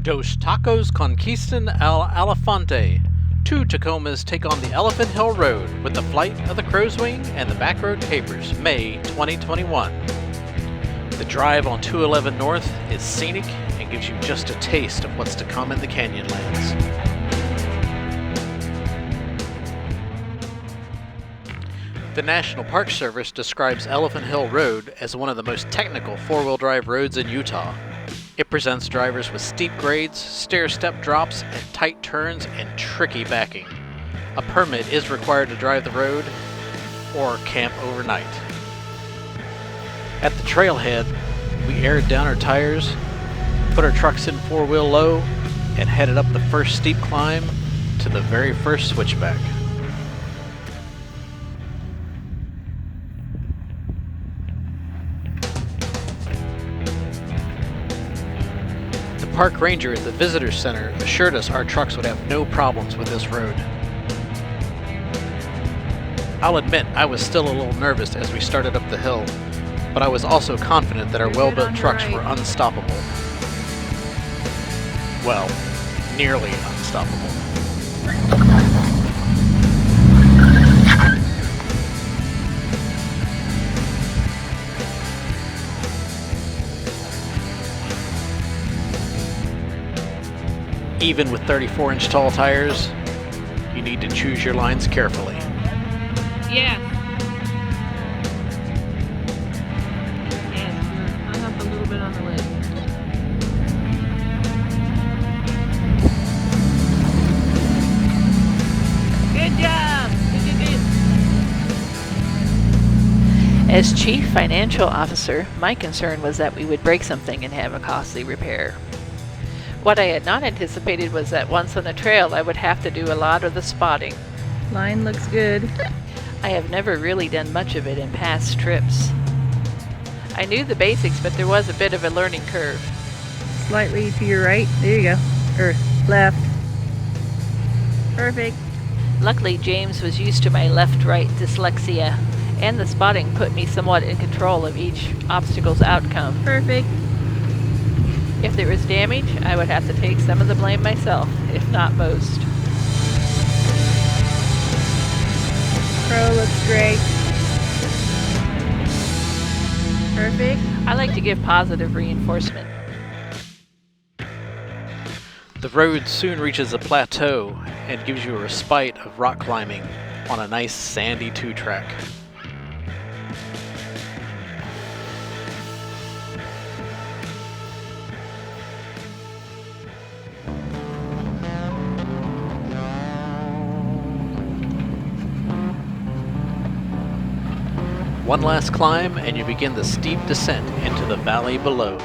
Dos Tacos conquistan el elefante. Two Tacomas take on the Elephant Hill Road with the flight of the CrowsWing and the Backroad Capers, May 2021. The drive on 211 North is scenic and gives you just a taste of what's to come in the Canyonlands. The National Park Service describes Elephant Hill Road as one of the most technical four-wheel drive roads in Utah. It presents drivers with steep grades, stair-step drops, and tight turns and tricky backing. A permit is required to drive the road or camp overnight. At the trailhead, we aired down our tires, put our trucks in four-wheel low, and headed up the first steep climb to the very first switchback. The park ranger at the visitor center assured us our trucks would have no problems with this road. I'll admit I was still a little nervous as we started up the hill, but I was also confident that our well-built trucks were unstoppable. Well, nearly unstoppable. Even with 34-inch tall tires, you need to choose your lines carefully. Yeah. Hung up a little bit on the lid. Good job! Good. As Chief Financial Officer, my concern was that we would break something and have a costly repair. What I had not anticipated was that once on the trail I would have to do a lot of the spotting. Line looks good. I have never really done much of it in past trips. I knew the basics, but there was a bit of a learning curve. Slightly to your right. There you go. Or left. Perfect. Luckily, James was used to my left-right dyslexia, and the spotting put me somewhat in control of each obstacle's outcome. Perfect. If there was damage, I would have to take some of the blame myself, if not most. Crow looks great. Perfect. I like to give positive reinforcement. The road soon reaches a plateau and gives you a respite of rock climbing on a nice sandy two-track. One last climb and you begin the steep descent into the valley below.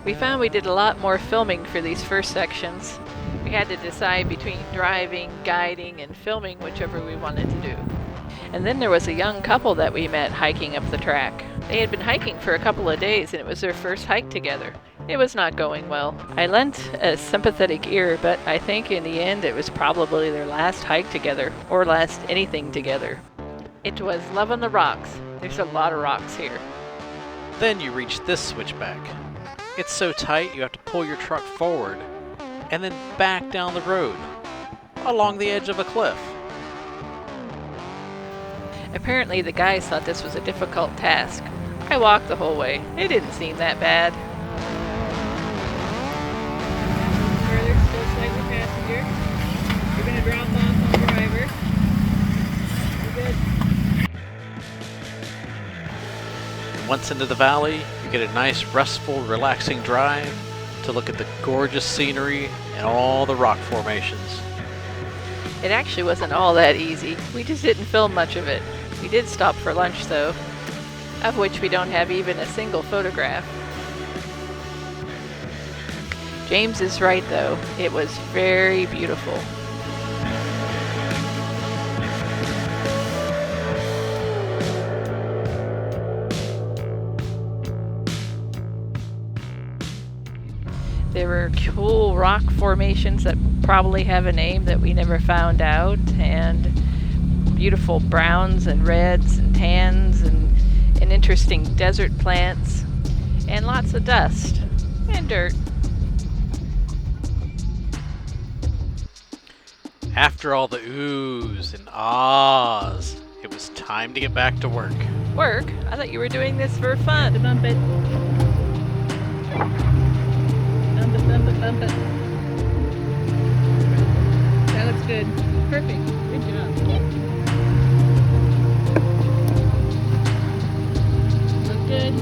We found we did a lot more filming for these first sections. We had to decide between driving, guiding, and filming whichever we wanted to do. And then there was a young couple that we met hiking up the track. They had been hiking for a couple of days and it was their first hike together. It was not going well. I lent a sympathetic ear, but I think in the end it was probably their last hike together, or last anything together. It was love on the rocks. There's a lot of rocks here. Then you reach this switchback. It's so tight you have to pull your truck forward and then back down the road along the edge of a cliff. Apparently the guys thought this was a difficult task. I walked the whole way. It didn't seem that bad. Further, still slightly passenger. You're going to drop off on the driver. You're good. Once into the valley, you get a nice, restful, relaxing drive to look at the gorgeous scenery and all the rock formations. It actually wasn't all that easy. We just didn't film much of it. We did stop for lunch though, of which we don't have even a single photograph. James is right though. It was very beautiful. There were cool rock formations that probably have a name that we never found out, and beautiful browns and reds and tans, and an interesting desert plants, and lots of dust and dirt. After all the oohs and ahs, it was time to get back to work. Work? I thought you were doing this for fun. Bump it. Bump it, bump it, bump it. That looks good. Perfect. Good job. Look good.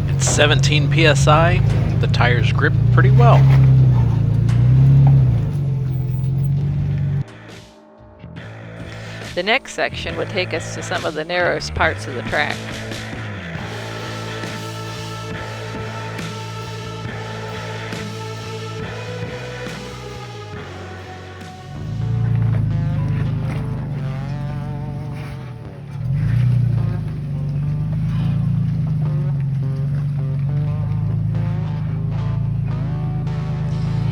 At 17 psi, the tires grip pretty well. The next section would take us to some of the narrowest parts of the track.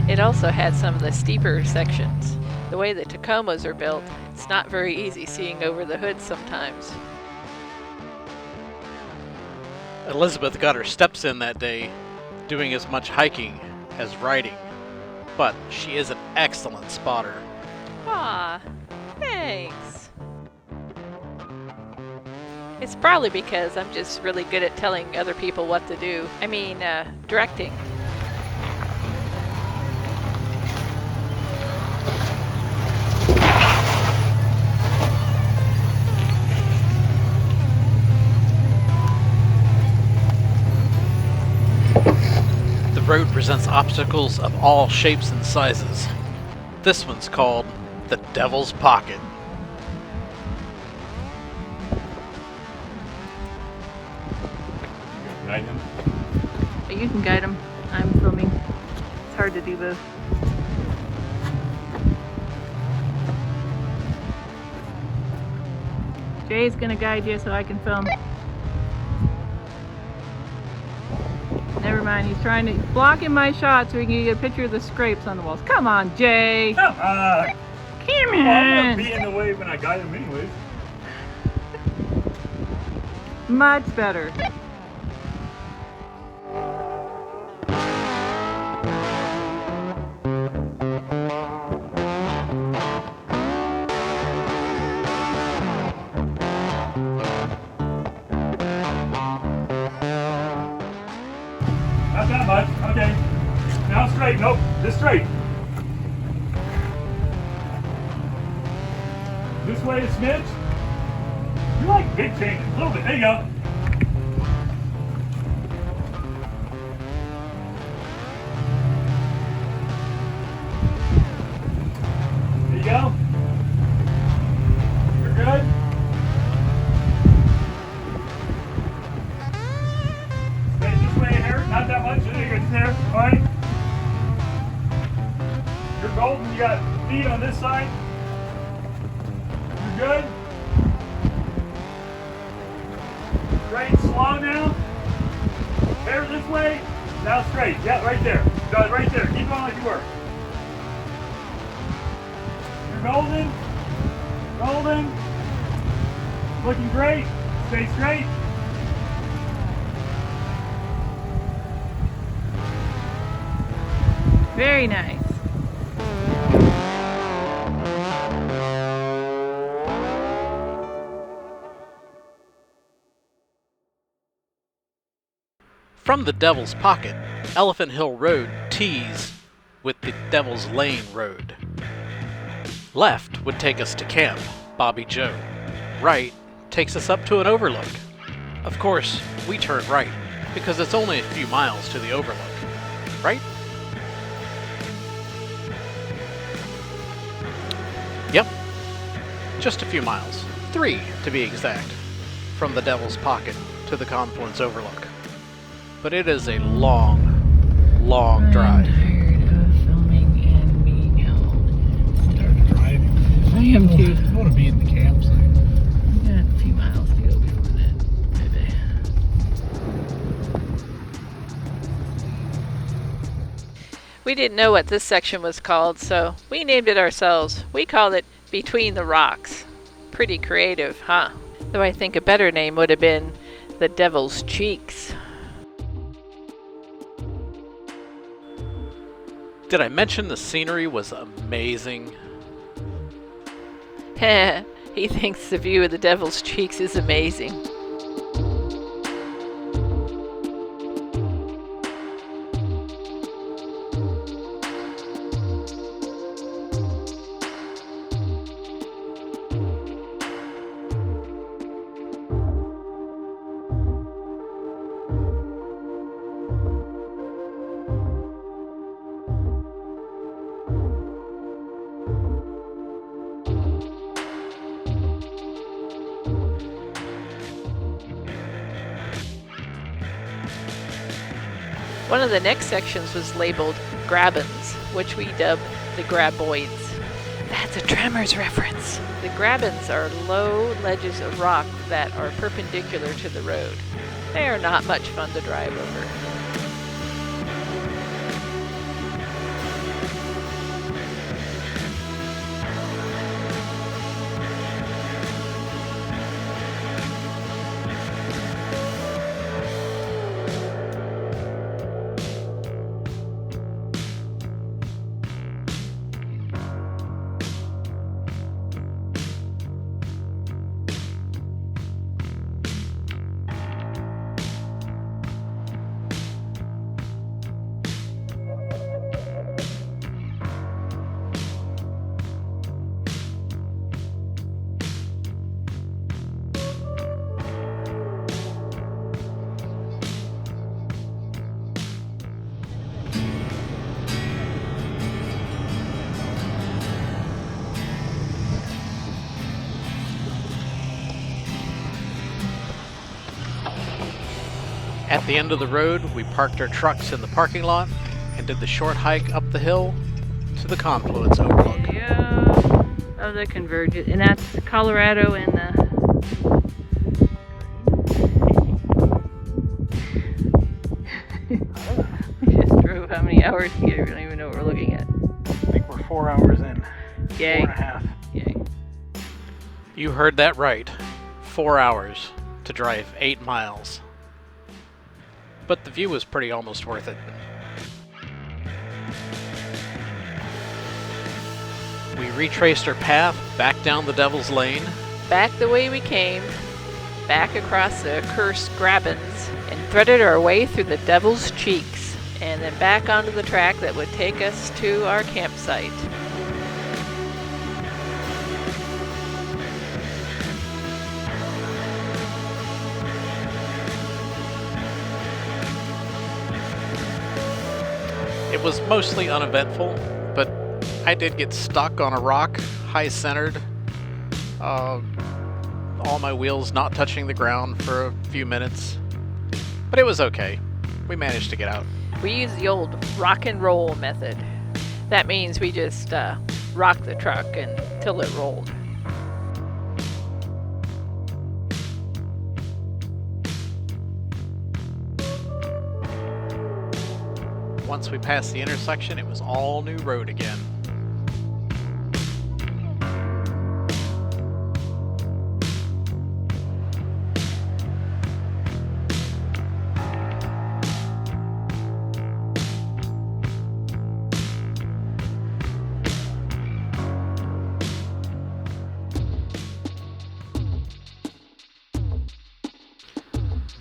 It also had some of the steeper sections. The way the Tacomas are built, it's not very easy seeing over the hood sometimes. Elizabeth got her steps in that day, doing as much hiking as riding, but she is an excellent spotter. Aw, thanks. It's probably because I'm just really good at telling other people what to do. I mean, directing. The road presents obstacles of all shapes and sizes. This one's called the Devil's Pocket. Guide him. You can guide him. I'm filming. It's hard to do both. Jay's gonna guide you so I can film. Never mind, he's trying to blocking my shot so we can get a picture of the scrapes on the walls. Come on, Jay! Come on! Come Well, I'm gonna on! be in the way when I guide him anyways. Much better. Not that much. Okay. Now straight. Nope. This straight. This way a smidge. You like big changes. A little bit. There you go. There you go. You're good. Stay this way here. Not that much. There you go. Just there. All right. You're golden. You got feet on this side. You're good. Straight, slow now. Hair this way. Now straight. Yeah, right there. Got it right there. Keep going like you were. You're golden. Golden. Looking great. Stay straight. Very nice. From the Devil's Pocket, Elephant Hill Road tees with the Devil's Lane Road. Left would take us to Camp Bobby Joe. Right takes us up to an overlook. Of course, we turn right because it's only a few miles to the overlook, right? Yep, just a few miles. 3 to be exact, from the Devil's Pocket. to the Confluence overlook. But it is a long, long drive. I'm tired of filming and being held. Tired of driving. I am too. I want to be in the campsite. We got a few miles to go before that. Bye-bye. We didn't know what this section was called, so we named it ourselves. We called it Between the Rocks. Pretty creative, huh? Though I think a better name would have been The Devil's Cheeks. Did I mention the scenery was amazing? He thinks the view of the Devil's Cheeks is amazing. One of the next sections was labeled Grabens, which we dubbed the Graboids. That's a Tremors reference. The Grabens are low ledges of rock that are perpendicular to the road. They are not much fun to drive over. At the end of the road, we parked our trucks in the parking lot and did the short hike up the hill to the Confluence overlook. Yeah, of the Convergence, and that's Colorado and the... We just drove how many hours to get it? We don't even know what we're looking at. I think we're 4 hours in. Yay. 4.5. Yay. You heard that right. 4 hours to drive 8 miles. But the view was pretty almost worth it. We retraced our path back down the Devil's Lane. Back the way we came, back across the cursed Grabens, and threaded our way through the Devil's Cheeks, and then back onto the track that would take us to our campsite. It was mostly uneventful, but I did get stuck on a rock, high-centered. All my wheels not touching the ground for a few minutes. But it was okay. We managed to get out. We used the old rock and roll method. That means we just rocked the truck until it rolled. Once we passed the intersection, it was all new road again.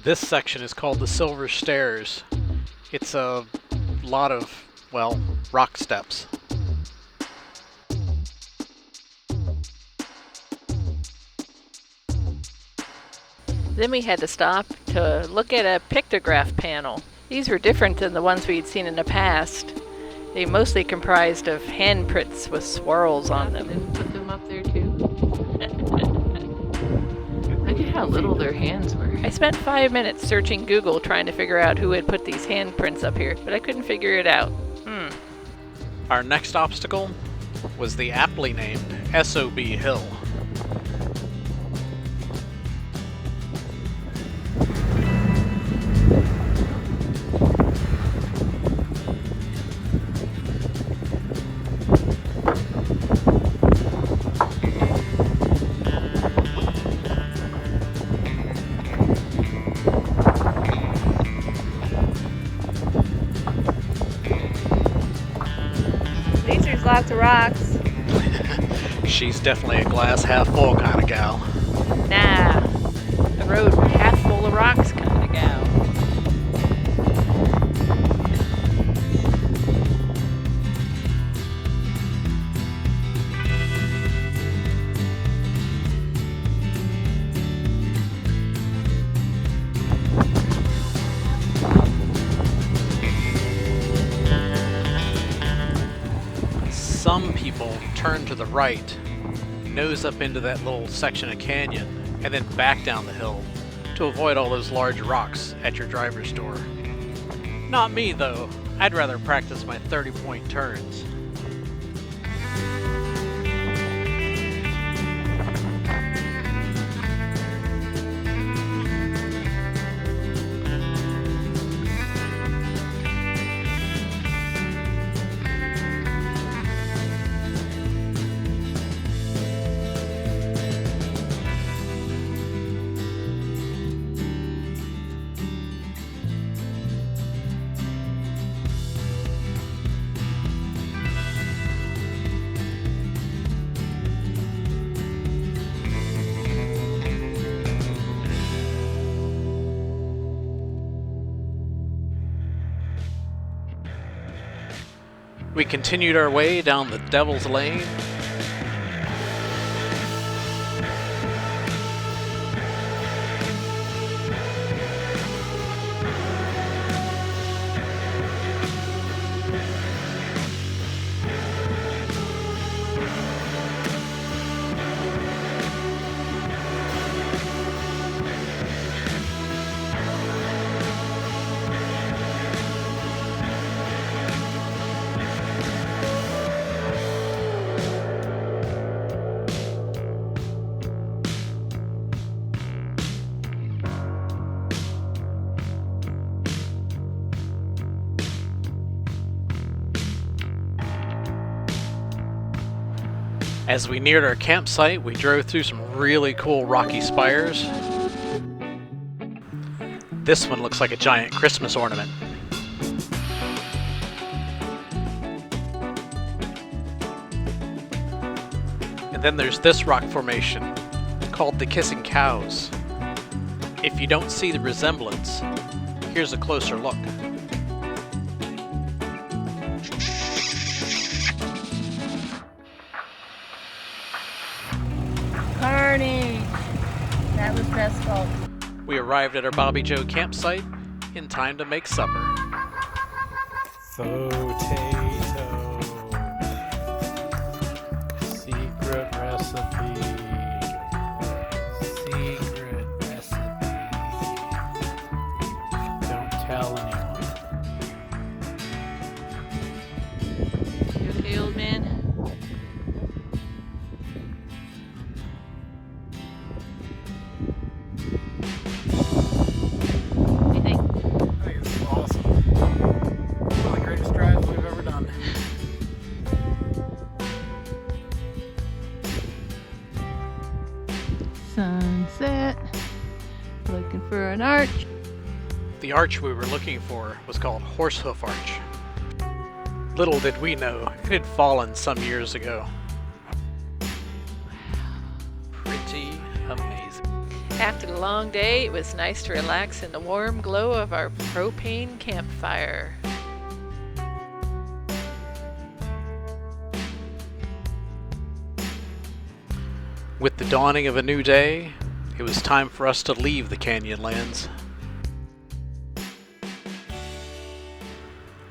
This section is called the Silver Stairs. It's a lot of, well, rock steps. Then we had to stop to look at a pictograph panel. These were different than the ones we'd seen in the past. They mostly comprised of handprints with swirls on them. And put them up there too. Okay. how little their hands were. I spent 5 minutes searching Google trying to figure out who had put these handprints up here, but I couldn't figure it out. Our next obstacle was the aptly named SOB Hill. Lots of rocks. She's definitely a glass half full kind of gal. Nah, the road half full of rocks kind of gal. Some people turn to the right, nose up into that little section of canyon, and then back down the hill to avoid all those large rocks at your driver's door. Not me, though. I'd rather practice my 30-point turns. We continued our way down the Devil's Lane. As we neared our campsite, we drove through some really cool rocky spires. This one looks like a giant Christmas ornament. And then there's this rock formation called the Kissing Cows. If you don't see the resemblance, here's a closer look. Carnage. That was best fault. We arrived at our Bobby Joe campsite in time to make supper. Potato. Secret recipe. Secret recipe. Don't tell anyone. You okay, old man? Anything? I think it's awesome. One of the greatest drives we've ever done. Sunset. Looking for an arch. The arch we were looking for was called Horsehoof Arch. Little did we know, it had fallen some years ago. Pretty amazing. After the long day, it was nice to relax in the warm glow of our propane campfire. With the dawning of a new day, it was time for us to leave the Canyonlands.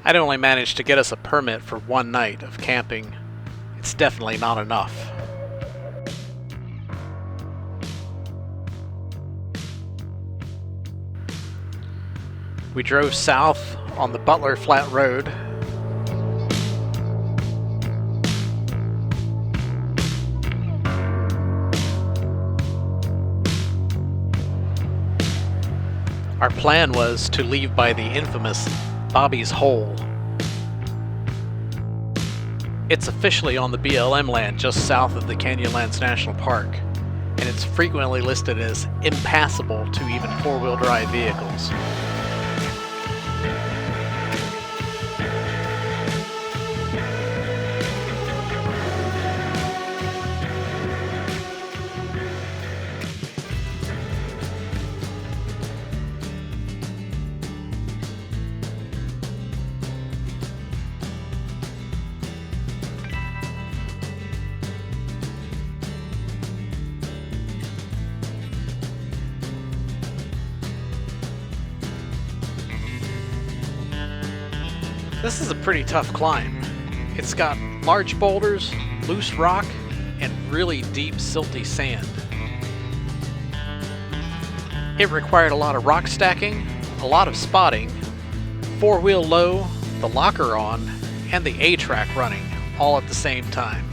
I'd only managed to get us a permit for one night of camping. It's definitely not enough. We drove south on the Butler Flat Road. Our plan was to leave by the infamous Bobby's Hole. It's officially on the BLM land just south of the Canyonlands National Park, and it's frequently listed as impassable to even four-wheel drive vehicles. This is a pretty tough climb. It's got large boulders, loose rock, and really deep silty sand. It required a lot of rock stacking, a lot of spotting, four-wheel low, the locker on, and the A-track running, all at the same time.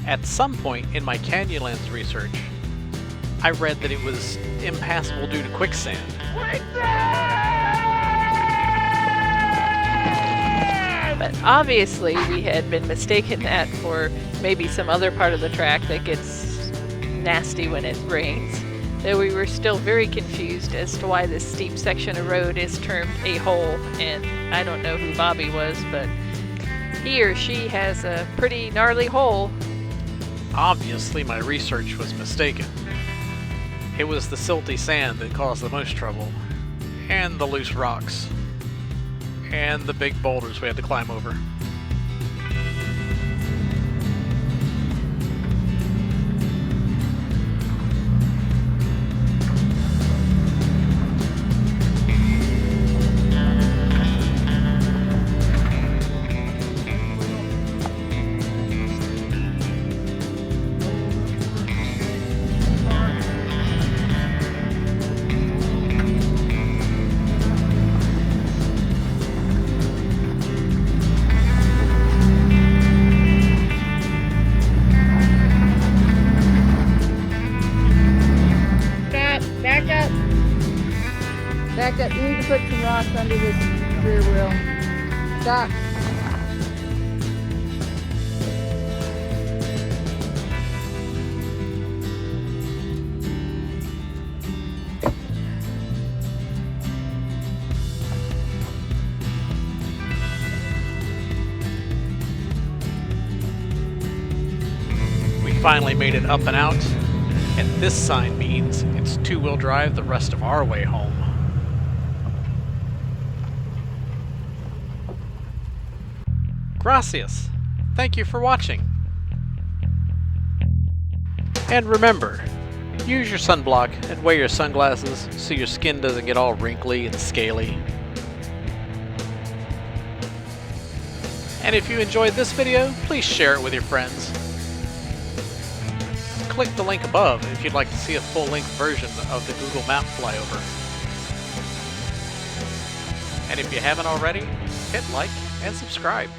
At some point in my Canyonlands research, I read that it was impassable due to quicksand. But obviously we had been mistaken that for maybe some other part of the track that gets nasty when it rains. Though we were still very confused as to why this steep section of road is termed a hole, and I don't know who Bobby was, but he or she has a pretty gnarly hole. Obviously my research was mistaken. It was the silty sand that caused the most trouble, and the loose rocks, and the big boulders we had to climb over. Back up. You need to put some rocks under this rear wheel. Stop. We finally made it up and out, and this sign means it's two-wheel drive the rest of our way home. Gracias. Thank you for watching. And remember, use your sunblock and wear your sunglasses so your skin doesn't get all wrinkly and scaly. And if you enjoyed this video, please share it with your friends. Click the link above if you'd like to see a full-length version of the Google Map flyover. And if you haven't already, hit like and subscribe.